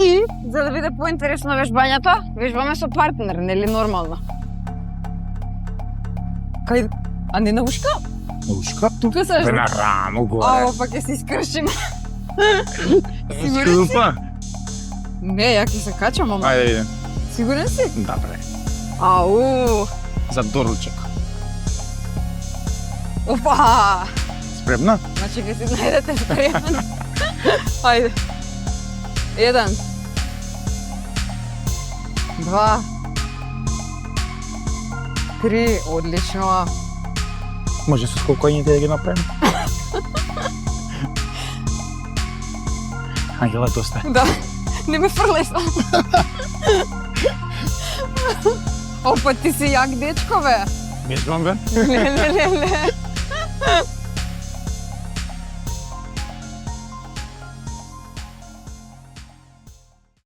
И, за да биде поинтересно вежбањето, вежбаме со партнер, нели нормално? Кај... А не на ушка? На ушка? Тука се... Бе на рамо горе. Ао, па ќе се искршим. Сигурен си? Скрупа? Не, ја ќе се качам, ама. Ајде видим. Сигурен си? Добре. Ау! За доручек. Опа! Спремна? Значи ќе си најдете спремен. Ајде. 1. 2. 3. Одлично. Може со скокоњите да ги направим? Ангела, доста. Да. Не ме фрлај само. Опа, ти си јак дечко, бе. Вежбам, бе. Не.